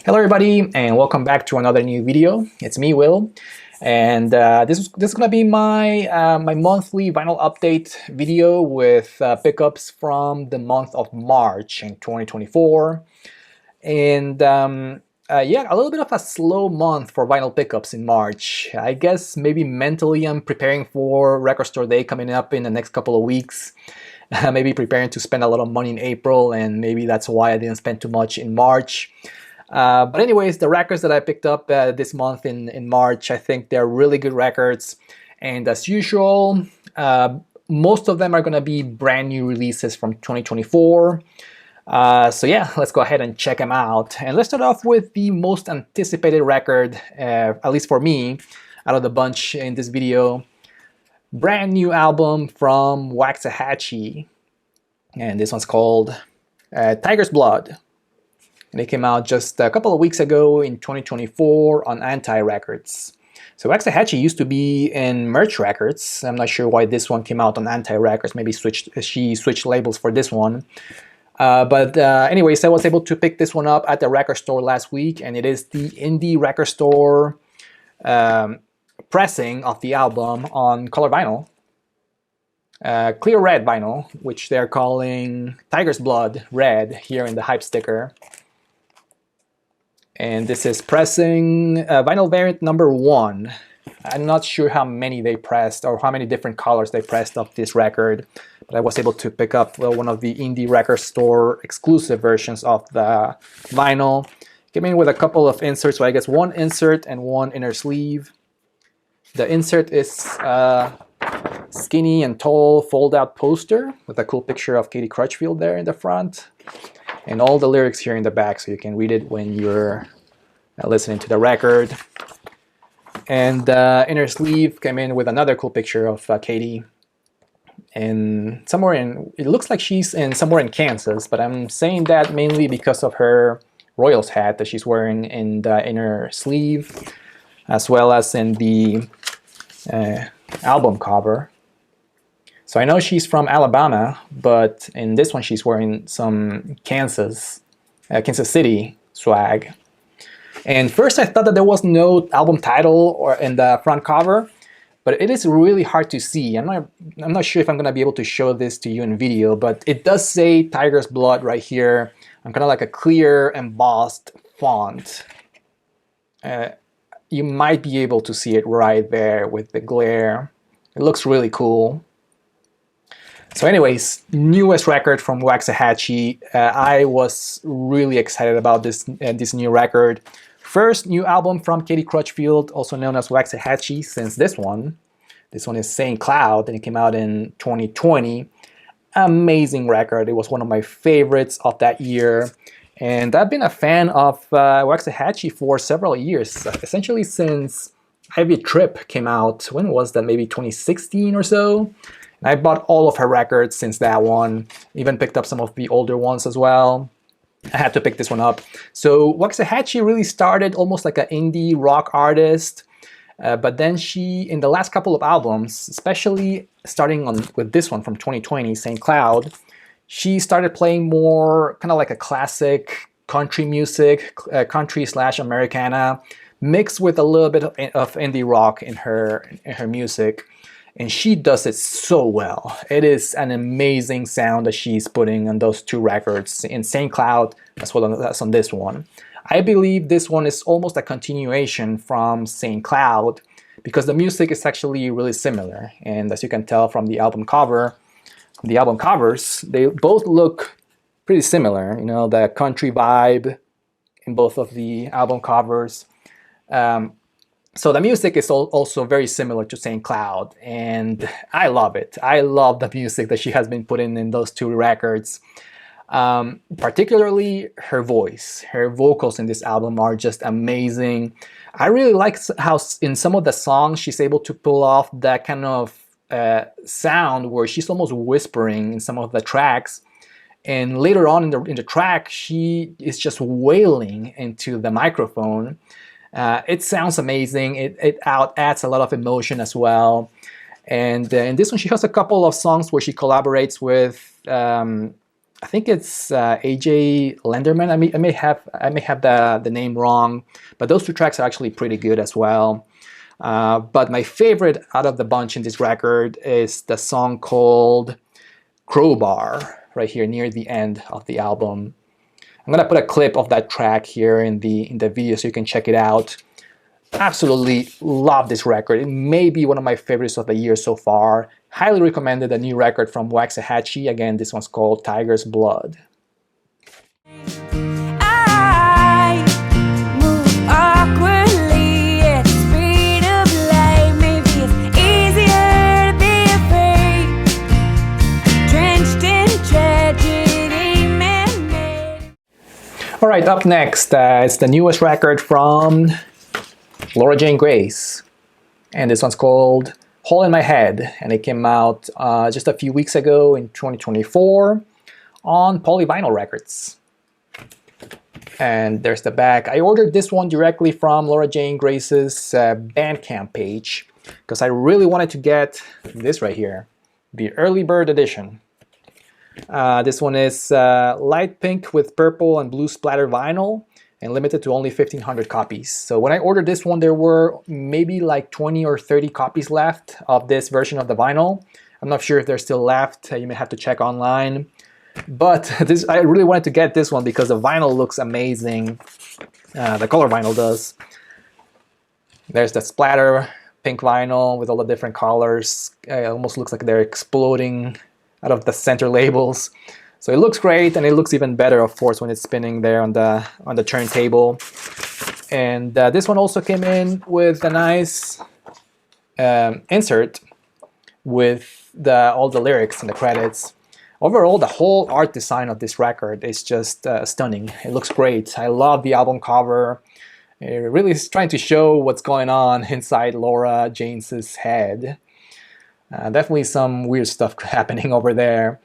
Hello everybody and welcome back to another new video. It's me, Will, and this is gonna be my my monthly vinyl update video with pickups from the month of March in 2024. And yeah, a little bit of a slow month for vinyl pickups in March. I guess maybe mentally I'm preparing for Record Store Day coming up in the next couple of weeks. Maybe preparing to spend a lot of money in April, and maybe that's why I didn't spend too much in March. But anyways, the records that I picked up this month in March, I think they're really good records. And as usual, most of them are going to be brand new releases from 2024. So yeah, let's go ahead and check them out. And let's start off with the most anticipated record, at least for me, out of the bunch in this video. Brand new album from Waxahatchee. And this one's called Tiger's Blood. And it came out just a couple of weeks ago in 2024 on Anti Records. So Waxahatchee used to be in Merch Records. I'm not sure why this one came out on Anti Records. Maybe she switched labels for this one. But anyways, I was able to pick this one up at the record store last week, and it is the indie record store pressing of the album on color vinyl. Clear red vinyl, which they're calling Tiger's Blood Red here in the hype sticker. And this is pressing vinyl variant number 1. I'm not sure how many they pressed or how many different colors they pressed of this record, but I was able to pick up one of the indie record store exclusive versions of the vinyl. Came in with a couple of inserts, so I guess one insert and one inner sleeve. The insert is a skinny and tall fold-out poster with a cool picture of Katie Crutchfield there in the front. And all the lyrics here in the back, so you can read it when you're listening to the record. And the inner sleeve came in with another cool picture of Katie. And somewhere in, it looks like she's somewhere in Kansas, but I'm saying that mainly because of her Royals hat that she's wearing in the inner sleeve, as well as in the album cover. So I know she's from Alabama, but in this one she's wearing some Kansas City swag. And first I thought that there was no album title or in the front cover, but it is really hard to see. I'm not sure if I'm gonna be able to show this to you in video, but it does say Tiger's Blood right here. I'm kind of like a clear embossed font. You might be able to see it right there with the glare. It looks really cool. So anyways, newest record from Waxahatchee. I was really excited about this new record. First new album from Katie Crutchfield, also known as Waxahatchee, since this one. This one is St. Cloud, and it came out in 2020. Amazing record. It was one of my favorites of that year. And I've been a fan of Waxahatchee for several years, essentially since Heavy Trip came out. When was that? Maybe 2016 or so? I bought all of her records since that one, even picked up some of the older ones as well. I had to pick this one up. So Waxahatchee really started almost like an indie rock artist, but then she, in the last couple of albums, especially starting with this one from 2020, St. Cloud, she started playing more kind of like a classic country music, country/Americana, mixed with a little bit of indie rock in her music. And she does it so well. It is an amazing sound that she's putting on those two records, in St. Cloud as well as on this one. I believe this one is almost a continuation from St. Cloud because the music is actually really similar. And as you can tell from the album cover, the album covers, they both look pretty similar. You know, the country vibe in both of the album covers. So the music is also very similar to St. Cloud, and I love it. I love the music that she has been putting in those two records. Particularly her voice. Her vocals in this album are just amazing. I really like how in some of the songs she's able to pull off that kind of sound where she's almost whispering in some of the tracks. And later on in the track, she is just wailing into the microphone. It sounds amazing. It adds a lot of emotion as well. And in this one, she has a couple of songs where she collaborates with I think it's AJ Lenderman. I may have the name wrong, but those two tracks are actually pretty good as well. But my favorite out of the bunch in this record is the song called Crowbar, right here near the end of the album. I'm gonna put a clip of that track here in the video so you can check it out. Absolutely love this record. It may be one of my favorites of the year so far. Highly recommended a new record from Waxahatchee. Again, this one's called Tiger's Blood. I move awkwardly at the speed of light. Maybe it's easier to be afraid, drenched in tragedy, man-made. All right, up next, it's the newest record from Laura Jane Grace, and this one's called Hole in My Head, and it came out just a few weeks ago in 2024 on Polyvinyl Records. And there's the back. I ordered this one directly from Laura Jane Grace's Bandcamp page because I really wanted to get this right here, the Early Bird Edition. This one is light pink with purple and blue splatter vinyl, and limited to only 1,500 copies. So when I ordered this one, there were maybe like 20 or 30 copies left of this version of the vinyl. I'm not sure if they're still left. You may have to check online. But I really wanted to get this one because the vinyl looks amazing. The color vinyl does. There's the splatter pink vinyl with all the different colors. It almost looks like they're exploding out of the center labels. So it looks great, and it looks even better, of course, when it's spinning there on the turntable. And this one also came in with a nice insert with all the lyrics and the credits. Overall, the whole art design of this record is just stunning. It looks great. I love the album cover. It really is trying to show what's going on inside Laura Jane's head. Definitely some weird stuff happening over there.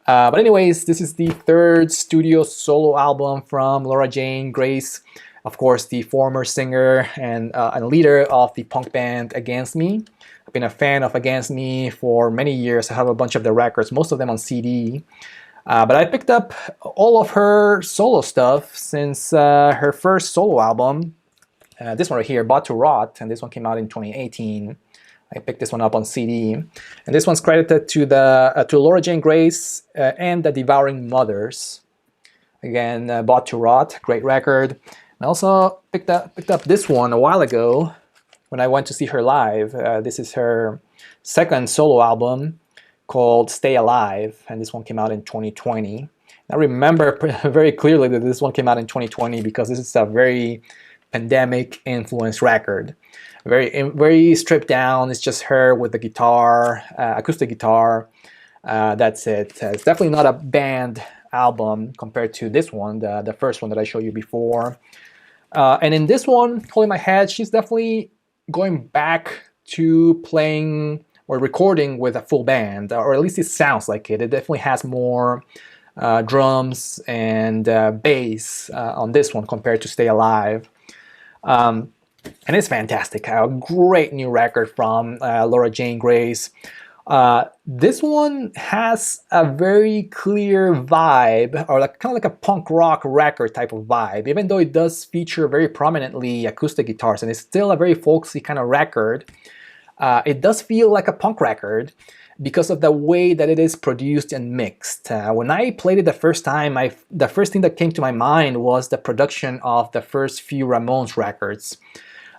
But anyways, this is the third studio solo album from Laura Jane Grace, of course, the former singer and leader of the punk band Against Me. I've been a fan of Against Me for many years. I have a bunch of the records, most of them on CD. But I picked up all of her solo stuff since her first solo album. This one right here, Bought to Rot, and this one came out in 2018. I picked this one up on CD, and this one's credited to Laura Jane Grace and the Devouring Mothers. Again, Bought to Rot, great record. I also picked up this one a while ago when I went to see her live. This is her second solo album called Stay Alive, and this one came out in 2020. I remember very clearly that this one came out in 2020 because this is a very pandemic-influenced record. Very stripped down. It's just her with the guitar, acoustic guitar. That's it. It's definitely not a band album compared to this one, the first one that I showed you before. And in this one, Hole in My Head, she's definitely going back to playing or recording with a full band, or at least it sounds like it. It definitely has more drums and bass on this one compared to Stay Alive. And it's fantastic. A great new record from Laura Jane Grace. This one has a very clear vibe, or kind of like a punk rock record type of vibe, even though it does feature very prominently acoustic guitars, and it's still a very folksy kind of record. It does feel like a punk record because of the way that it is produced and mixed. When I played it the first time, the first thing that came to my mind was the production of the first few Ramones records.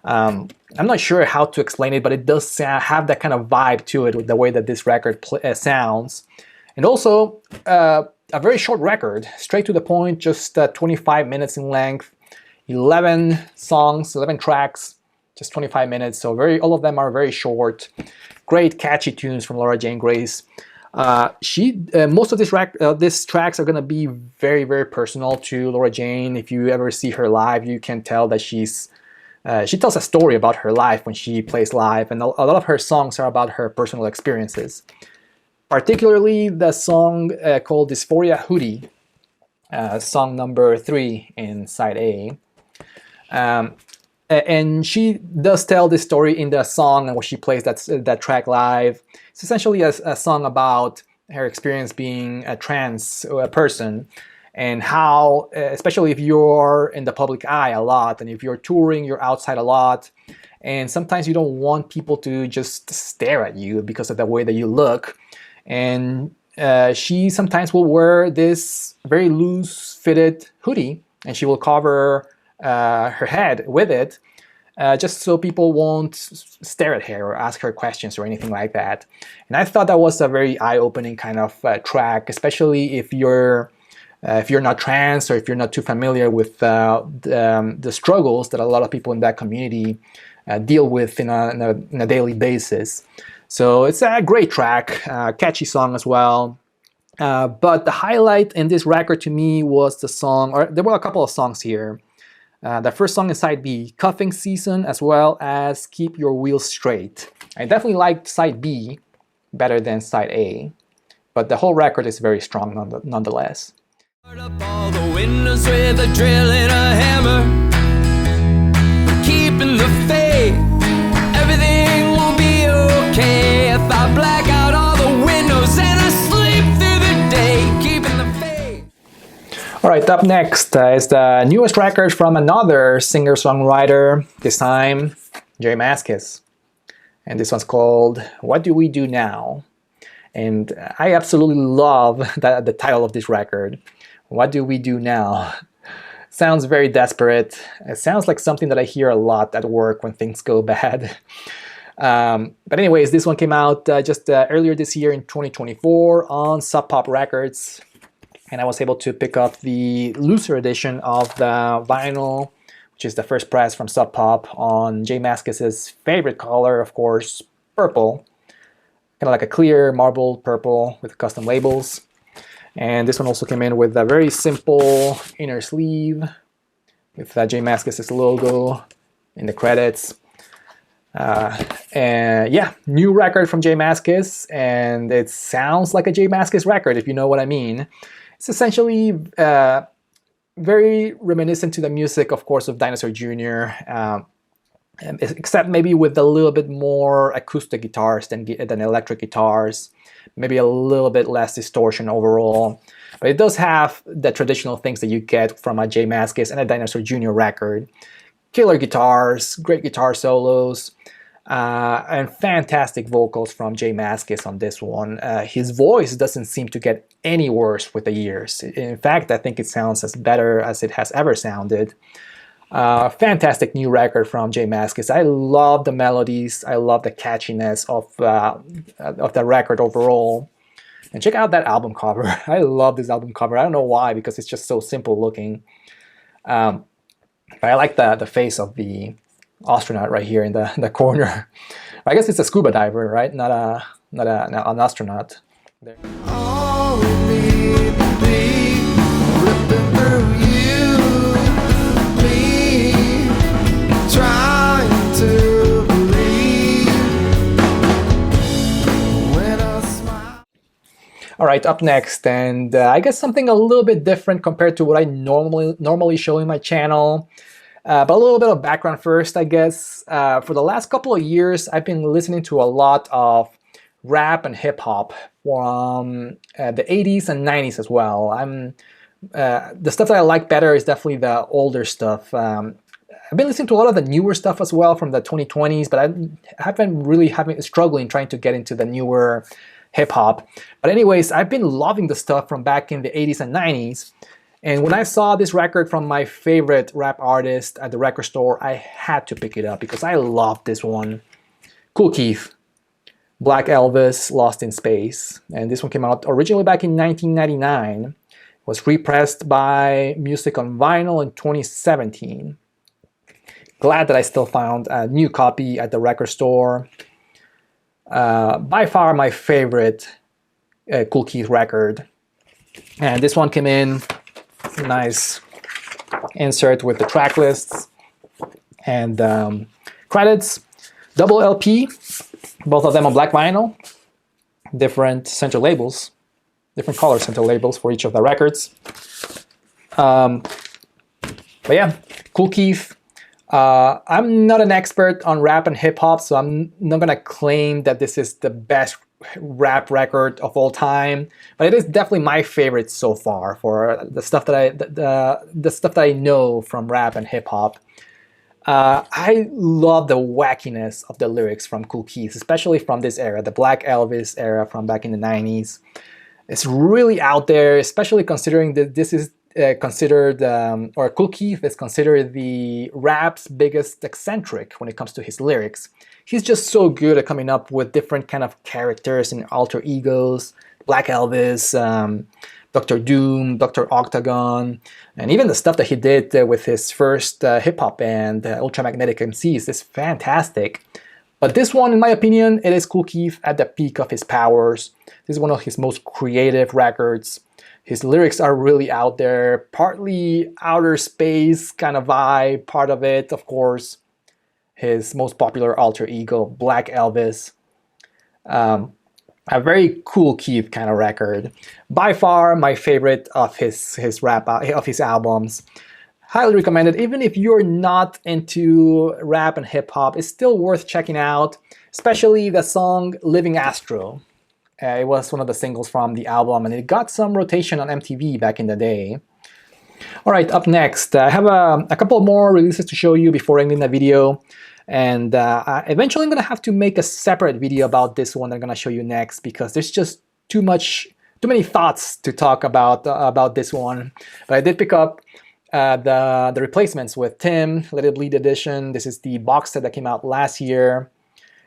I'm not sure how to explain it, but it does have that kind of vibe to it with the way that this record sounds. And also, a very short record, straight to the point, just 25 minutes in length, 11 songs, 11 tracks, just 25 minutes. So all of them are very short. Great catchy tunes from Laura Jane Grace. Most of these tracks are going to be very, very personal to Laura Jane. If you ever see her live, you can tell that she tells a story about her life when she plays live, and a lot of her songs are about her personal experiences. Particularly the song called Dysphoria Hoodie, song number 3 in side A. And she does tell this story in the song and when she plays that track live. It's essentially a song about her experience being a trans person, and how, especially if you're in the public eye a lot, and if you're touring, you're outside a lot, and sometimes you don't want people to just stare at you because of the way that you look. And she sometimes will wear this very loose fitted hoodie, and she will cover her head with it, just so people won't stare at her or ask her questions or anything like that. And I thought that was a very eye-opening kind of track, especially if you're not trans, or if you're not too familiar with the struggles that a lot of people in that community deal with in a daily basis. So it's a great track, catchy song as well. But the highlight in this record to me was the song, or there were a couple of songs here. The first song is side B, Cuffing Season, as well as Keep Your Wheels Straight. I definitely liked side B better than side A, but the whole record is very strong nonetheless. Up all the windows with a drill and a hammer, keeping the faith, everything will be okay. If I black out all the windows and I sleep through the day, keeping the faith. Alright, up next is the newest record from another singer-songwriter, this time J Mascis. And this one's called What Do We Do Now? And I absolutely love the title of this record. What do we do now? Sounds very desperate. It sounds like something that I hear a lot at work when things go bad. But anyways, this one came out just earlier this year in 2024 on Sub Pop Records. And I was able to pick up the looser edition of the vinyl, which is the first press from Sub Pop, on J Mascis's favorite color, of course, purple. Kind of like a clear marble purple with custom labels. And this one also came in with a very simple inner sleeve with J Mascis's logo in the credits. And yeah, new record from J Mascis, and it sounds like a J Mascis record, if you know what I mean. It's essentially very reminiscent to the music, of course, of Dinosaur Jr., except maybe with a little bit more acoustic guitars than electric guitars. Maybe a little bit less distortion overall. But it does have the traditional things that you get from a J Mascis and a Dinosaur Jr. record. Killer guitars, great guitar solos, and fantastic vocals from J Mascis on this one. His voice doesn't seem to get any worse with the years. In fact, I think it sounds as better as it has ever sounded. Fantastic new record from J Mascis. I love the melodies. I love the catchiness of the record overall. And check out that album cover. I love this album cover. I don't know why, because it's just so simple looking. But I like the face of the astronaut right here in the corner. I guess it's a scuba diver, right? Not an astronaut. There. All we need to be ripping through you, me, trying to believe when I smile. All right, up next, and I guess something a little bit different compared to what I normally show in my channel. But a little bit of background first, I guess. For the last couple of years, I've been listening to a lot of rap and hip-hop from the 80s and 90s as well. The stuff that I like better is definitely the older stuff. I've been listening to a lot of the newer stuff as well from the 2020s, but I haven't really struggling trying to get into the newer hip-hop. But anyways, I've been loving the stuff from back in the 80s and 90s. And when I saw this record from my favorite rap artist at the record store, I had to pick it up because I loved this one. Kool Keith, Black Elvis, Lost in Space. And this one came out originally back in 1999. It was repressed by Music on Vinyl in 2017. Glad that I still found a new copy at the record store. By far my favorite Kool Keith record. And this one came in. Nice insert with the track lists and credits. Double LP, both of them on black vinyl. Different center labels, different color center labels for each of the records. But yeah, Kool Keith. I'm not an expert on rap and hip hop, so I'm not gonna claim that this is the best rap record of all time, but it is definitely my favorite so far for the stuff that the stuff that I know from rap and hip hop. I love the wackiness of the lyrics from Kool Keith, especially from this era, the Black Elvis era from back in the 90s. It's really out there, especially considering that this is considered, or Kool Keith is considered the rap's biggest eccentric when it comes to his lyrics. He's just so good at coming up with different kind of characters and alter egos. Black Elvis, Dr. Doom, Dr. Octagon, and even the stuff that he did with his first hip-hop band, Ultramagnetic MCs, is fantastic. But this one, in my opinion, it is Kool Keith at the peak of his powers. This is one of his most creative records. His lyrics are really out there, partly outer space kind of vibe, part of it, of course, his most popular alter ego, Black Elvis. A very Kool Keith kind of record. By far my favorite of his albums. Highly recommended. Even if you're not into rap and hip hop, it's still worth checking out, especially the song Living Astro. It was one of the singles from the album, and it got some rotation on MTV back in the day. All right, up next, I have a couple more releases to show you before ending the video. And eventually I'm going to have to make a separate video about this one that I'm going to show you next, because there's just too many thoughts to talk about this one. But I did pick up the replacements with Tim, Let It Bleed edition. This is the box set that came out last year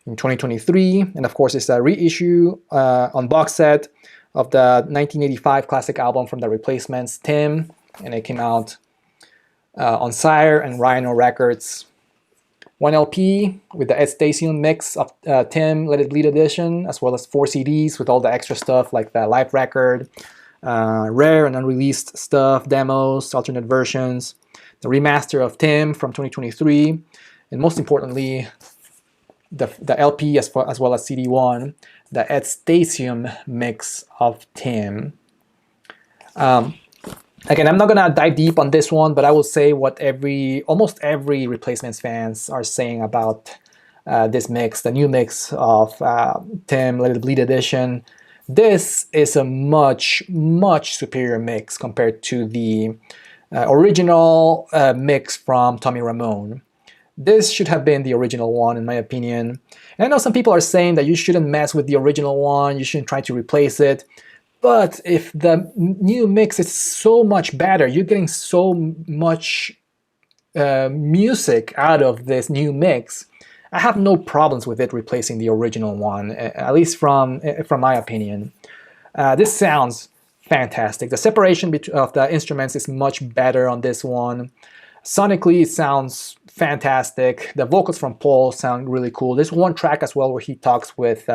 in 2023. And of course, it's a reissue on box set of the 1985 classic album from the replacements, Tim. And it came out on Sire and Rhino Records. One LP with the Ed Stasium mix of Tim, Let It Bleed edition, as well as 4 CDs with all the extra stuff like the live record, rare and unreleased stuff, demos, alternate versions, the remaster of Tim from 2023, and most importantly, the LP as well as CD1, the Ed Stasium mix of Tim. Again, I'm not gonna dive deep on this one, but I will say what almost every Replacements fans are saying about this mix, the new mix of Tim, Let It Bleed edition. This is a much superior mix compared to the original mix from Tommy Ramone. This should have been the original one, in my opinion. And I know some people are saying that you shouldn't mess with the original one, you shouldn't try to replace it. But if the new mix is so much better, you're getting so much music out of this new mix, I have no problems with it replacing the original one, at least from my opinion. This sounds fantastic. The separation of the instruments is much better on this one. Sonically, it sounds fantastic. The vocals from Paul sound really cool. There's one track as well where he talks with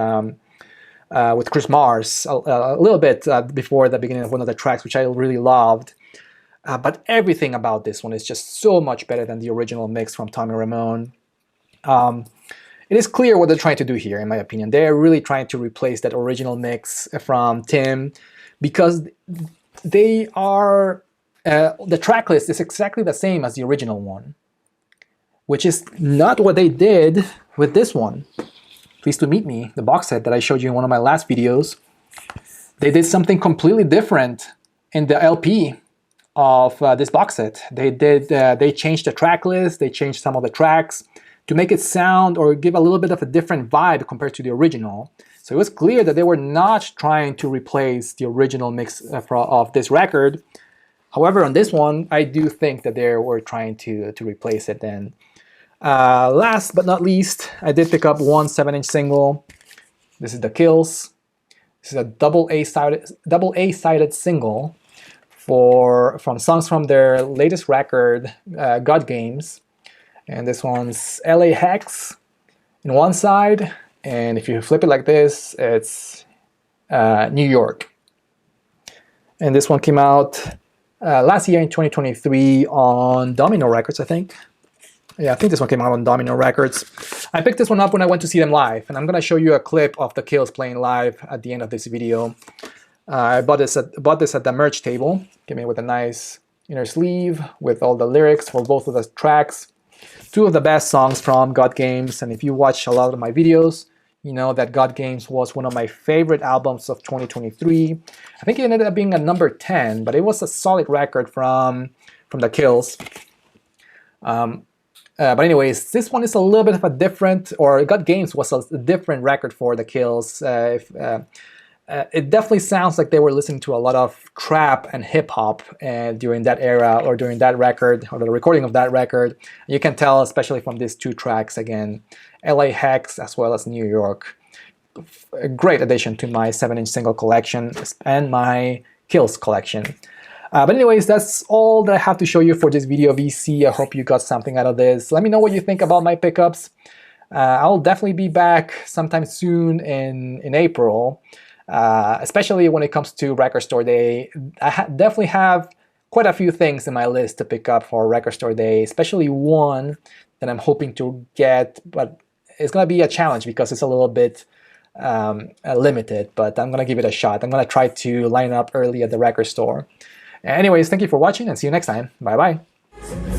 Chris Mars a little bit before the beginning of one of the tracks, which I really loved. But everything about this one is just so much better than the original mix from Tommy Ramone. It is clear what they're trying to do here, in my opinion. They're really trying to replace that original mix from Tim, because they are the track list is exactly the same as the original one, which is not what they did with this one. Pleased to Meet Me, the box set that I showed you in one of my last videos. They did something completely different in the LP of this box set. They changed the track list, they changed some of the tracks to make it sound or give a little bit of a different vibe compared to the original. So it was clear that they were not trying to replace the original mix of this record. However, on this one, I do think that they were trying to replace it then. Last but not least, I did pick up one 7-inch single. This is The Kills. This is a double A-sided single from songs from their latest record, God Games. And this one's LA Hex in one side, and if you flip it like this, it's New York. And this one came out last year in 2023 on Domino Records, I think. Yeah, I think this one came out on Domino Records. I picked this one up when I went to see them live, and I'm going to show you a clip of The Kills playing live at the end of this video. I bought this at the merch table. Came in with a nice inner sleeve with all the lyrics for both of the tracks. Two of the best songs from God Games, and if you watch a lot of my videos, you know that God Games was one of my favorite albums of 2023. I think it ended up being a number 10, but it was a solid record from the Kills. But anyways, this one is a little bit of a different, or God Games was a different record for the Kills. It definitely sounds like they were listening to a lot of trap and hip hop during that era, or during that record, or the recording of that record. You can tell, especially from these two tracks again, LA Hex as well as New York. A great addition to my 7-inch single collection and my Kills collection. But anyways, that's all that I have to show you for this video, VC. I hope you got something out of this. Let me know what you think about my pickups. I'll definitely be back sometime soon in April. Especially when it comes to Record Store Day. I definitely have quite a few things in my list to pick up for Record Store Day, especially one that I'm hoping to get, but it's going to be a challenge because it's a little bit limited, but I'm going to give it a shot. I'm going to try to line up early at the record store. Anyways, thank you for watching and see you next time. Bye-bye.